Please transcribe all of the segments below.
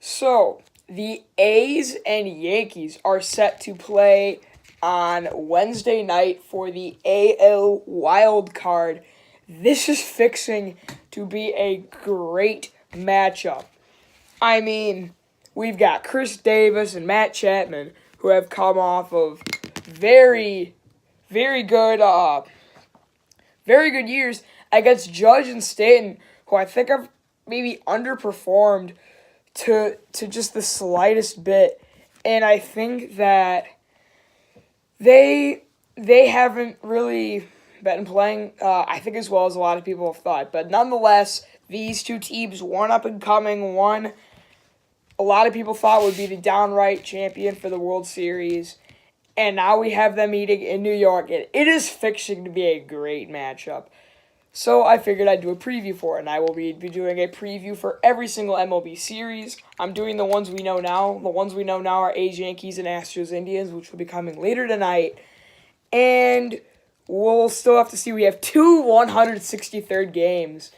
So the A's and Yankees are set to play on Wednesday night for the AL wild card. This is fixing to be a great matchup. I mean, we've got Chris Davis and Matt Chapman, who have come off of very, very good years against Judge and Stanton, who I think have maybe underperformed to just the slightest bit. And I think that they haven't really been playing, I think, as well as a lot of people have thought. But nonetheless, these two teams, one up and coming, one a lot of people thought would be the downright champion for the World Series. And now we have them meeting in New York. And it is fixing to be a great matchup. So I figured I'd do a preview for it. And I will be doing a preview for every single MLB series. I'm doing the ones we know now. The ones we know now are A's, Yankees, and Astros, Indians, which will be coming later tonight. And we'll still have to see. We have two 163rd games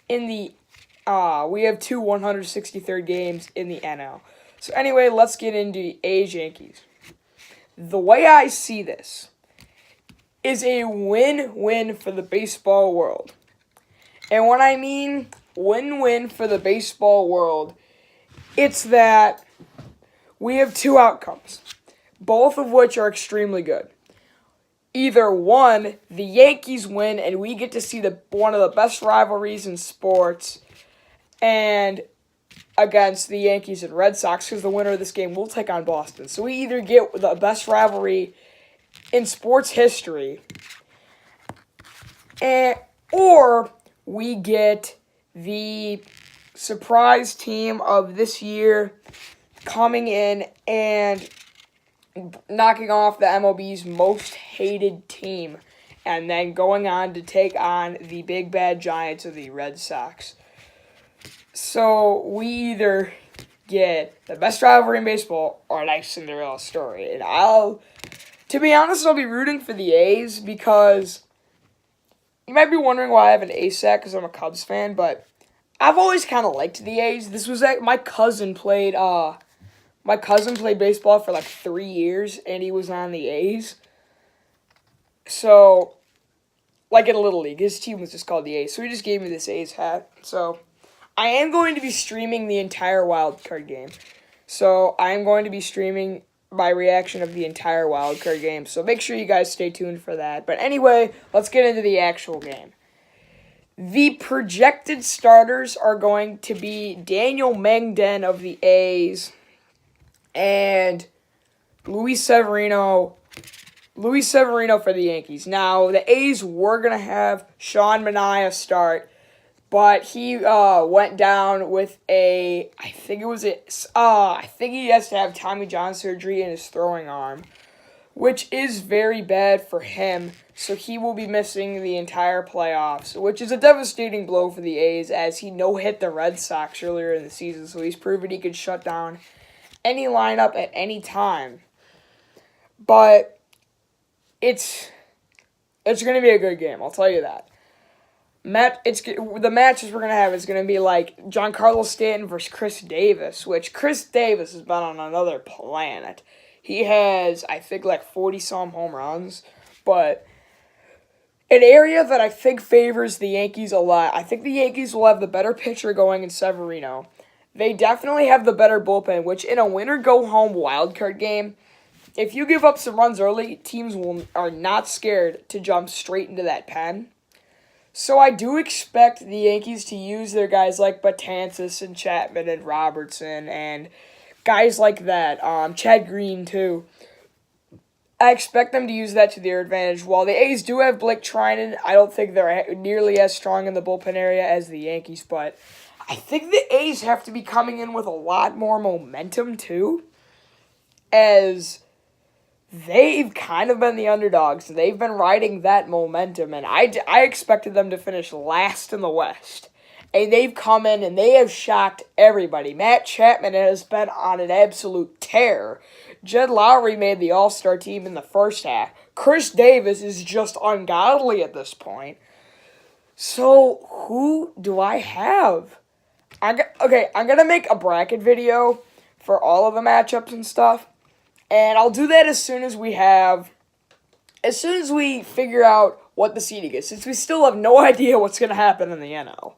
in the we have two 163rd games in the NL. So anyway, let's get into the A's Yankees. The way I see this is a win-win for the baseball world. And when I mean win-win for the baseball world, it's that we have two outcomes, both of which are extremely good. Either one, the Yankees win and we get to see one of the best rivalries in sports and against the Yankees and Red Sox, because the winner of this game will take on Boston. So we either get the best rivalry in sports history, or we get the surprise team of this year coming in and knocking off the MLB's most hated team, and then going on to take on the big bad giants of the Red Sox. So we either get the best rivalry in baseball or a nice Cinderella story. And to be honest, I'll be rooting for the A's, because you might be wondering why I have an A's sack, because I'm a Cubs fan, but I've always kind of liked the A's. This was my cousin played baseball for like 3 years, and he was on the A's. So, like in Little League, his team was just called the A's, so he just gave me this A's hat. So I am going to be streaming the entire wild card game. So I am going to be streaming my reaction of the entire wild card game. So make sure you guys stay tuned for that. But anyway, let's get into the actual game. The projected starters are going to be Daniel Mengden of the A's and Luis Severino for the Yankees. Now, the A's were going to have Sean Manaea start, but he went down with I think he has to have Tommy John surgery in his throwing arm, which is very bad for him. So he will be missing the entire playoffs, which is a devastating blow for the A's, as he no-hit the Red Sox earlier in the season. So he's proven he could shut down any lineup at any time. But it's going to be a good game, I'll tell you that. The matches we're going to have is going to be like Giancarlo Stanton versus Chris Davis, which Chris Davis has been on another planet. He has, I think, like 40-some home runs, but an area that I think favors the Yankees a lot. I think the Yankees will have the better pitcher going in Severino. They definitely have the better bullpen, which in a winner-go-home wildcard game, if you give up some runs early, teams are not scared to jump straight into that pen. So I do expect the Yankees to use their guys like Betances and Chapman and Robertson and guys like that. Chad Green, too. I expect them to use that to their advantage. While the A's do have Blake Trinan, I don't think they're nearly as strong in the bullpen area as the Yankees. But I think the A's have to be coming in with a lot more momentum, too, as they've kind of been the underdogs. They've been riding that momentum, and I expected them to finish last in the West. And they've come in and they have shocked everybody. Matt Chapman has been on an absolute tear. Jed Lowry made the All-Star team in the first half. Chris Davis is just ungodly at this point. So who do I have? Okay, I'm gonna make a bracket video for all of the matchups and stuff, and I'll do that as soon as we figure out what the seeding is, since we still have no idea what's gonna happen in the NL.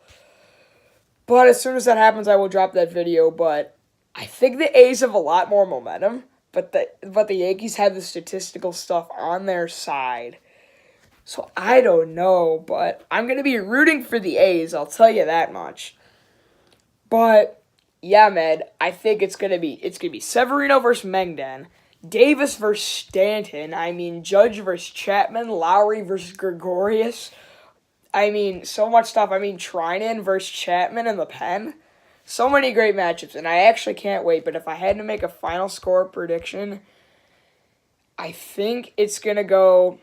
But as soon as that happens, I will drop that video. But I think the A's have a lot more momentum, but the Yankees have the statistical stuff on their side. So I don't know, but I'm gonna be rooting for the A's. I'll tell you that much. But yeah, man, I think it's gonna be Severino versus Mengden, Davis versus Stanton. I mean, Judge versus Chapman, Lowry versus Gregorius. I mean, so much stuff. I mean, Trinan versus Chapman in the pen. So many great matchups, and I actually can't wait. But if I had to make a final score prediction, I think it's gonna go.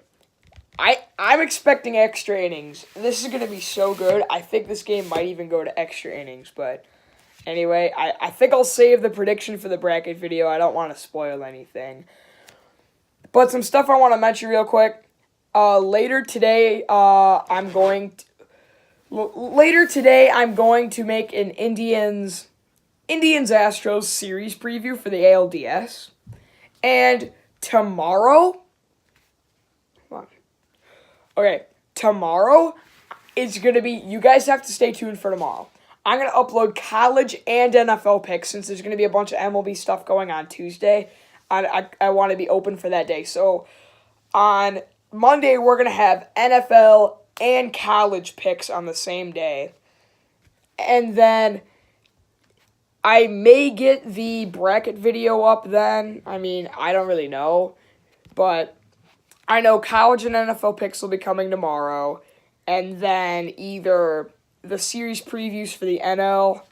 I'm expecting extra innings. This is gonna be so good. I think this game might even go to extra innings. But anyway, I think I'll save the prediction for the bracket video. I don't want to spoil anything. But some stuff I want to mention real quick. Later today, I'm going to make an Indians Astros series preview for the ALDS, and tomorrow. Okay, tomorrow is gonna be. You guys have to stay tuned for tomorrow. I'm gonna upload college and NFL picks since there's gonna be a bunch of MLB stuff going on Tuesday. I want to be open for that day. So on Monday, we're going to have NFL and college picks on the same day. And then I may get the bracket video up then. I mean, I don't really know. But I know college and NFL picks will be coming tomorrow. And then either the series previews for the NL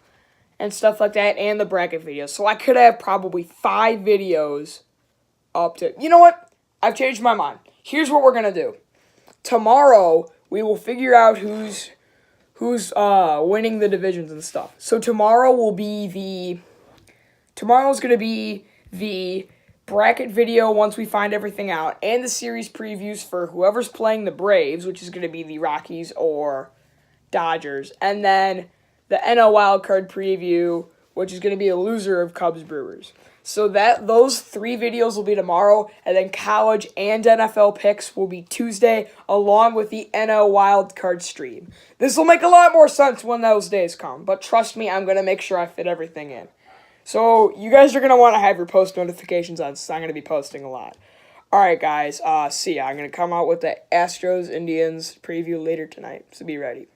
and stuff like that, and the bracket videos. So I could have probably 5 videos up to... You know what? I've changed my mind. Here's what we're going to do. Tomorrow, we will figure out who's winning the divisions and stuff. So tomorrow's going to be the bracket video once we find everything out, and the series previews for whoever's playing the Braves, which is going to be the Rockies or Dodgers, and then the NL wildcard preview, which is going to be a loser of Cubs Brewers. So those 3 videos will be tomorrow, and then college and NFL picks will be Tuesday, along with the NL wildcard stream. This will make a lot more sense when those days come, but trust me, I'm going to make sure I fit everything in. So you guys are going to want to have your post notifications on, so I'm going to be posting a lot. Alright guys, see ya. I'm going to come out with the Astros-Indians preview later tonight, so be ready.